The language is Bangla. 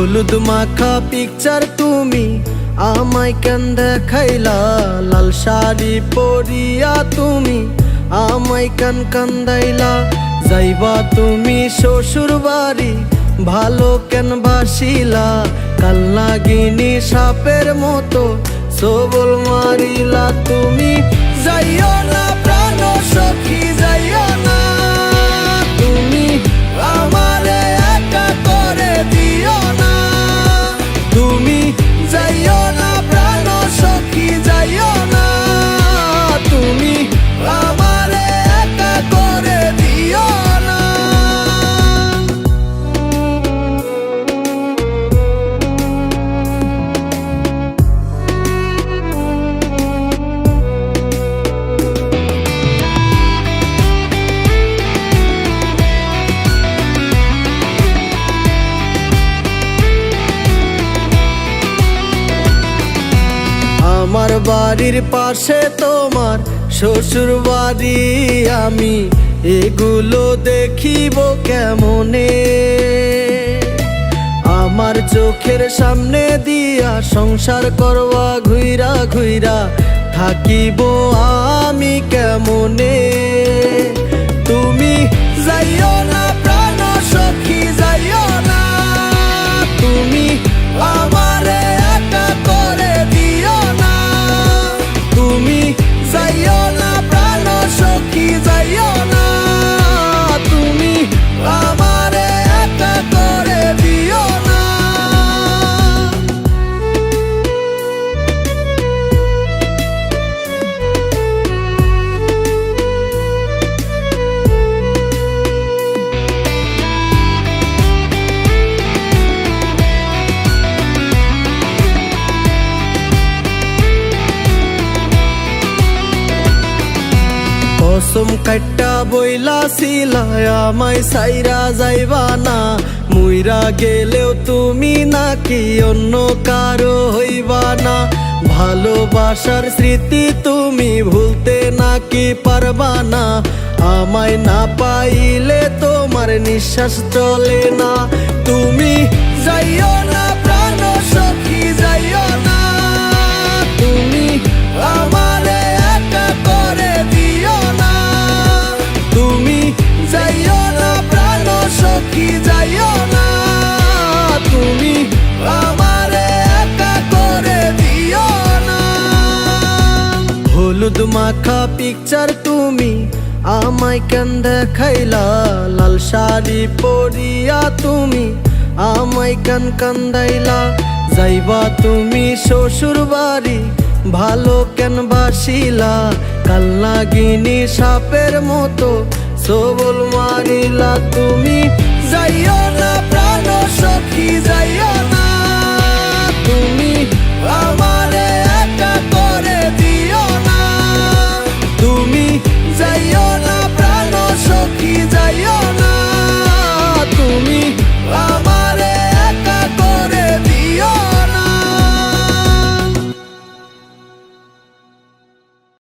হলুদ মাখা পিকচার তুমি আমায় কেন দেখাইলা, লাল শাড়ি পরিয়া তুমি আমায় কেন কান্দাইলা। যাইবা তুমি শ্বশুর বাড়ি ভালো কেন বাসিলা, কাল নাগিনী সাপের মতো সবল মারিলা। তুমি যাইও না প্রাণ সখী যাইও না, তুমি আমারে একা করে দিও না। তুমি যাইও না প্রাণ সখী যাইও না, তুমি আমারে একা করে দিও না। আমার বাড়ির পাশে তোমার শ্বশুর বাড়ি, আমি এগুলো দেখিব কেমনে? আমার চোখের সামনে দিয়া সংসার করবা ঘুইরা ঘুইরা থাকিব আমি কেমনে? তুমি যাইও না প্রাণ সখী যাইও না, তুমি আমারে একা করে দিও না। তুমি যাইও না প্রাণ সখী যাইও না, তুমি আমারে একা করে দিও না। কসম কাট্টা বইলাছিলা আমায় সাইরা যাইবা না, মুইরা গেলেও তুমি নাকি অন্য কারো হইবা না। ভালোবাসার স্মৃতি তুমি ভুলতে নাকি পারবা না, আমায় না পাইলে তোমার নিঃশ্বাস চলে না। তুমি যাইও না প্রাণ সখী যাইও না, তুমি আমারে একা করে দিও না। তুমি যাইও না প্রাণ সখী যাইও না, তুমি আমারে একা করে দিও না। হলুদ মাখা পিকচার তুমি আমায় কেন দেখাইলা, লাল শাড়ি পরিয়া তুমি আমায় কেন কান্দাইলা। যাইবা তুমি শ্বশুর বাড়ি ভালো কেন বাসিলা, কাল নাগিনী সাপের মতো সবল মারিলা। তুমি যাইও না প্রাণ সখী যাইও না, তুমি আমারে একা করে দিও না। তুমি যাইও না প্রাণ সখী যাইও না, তুমি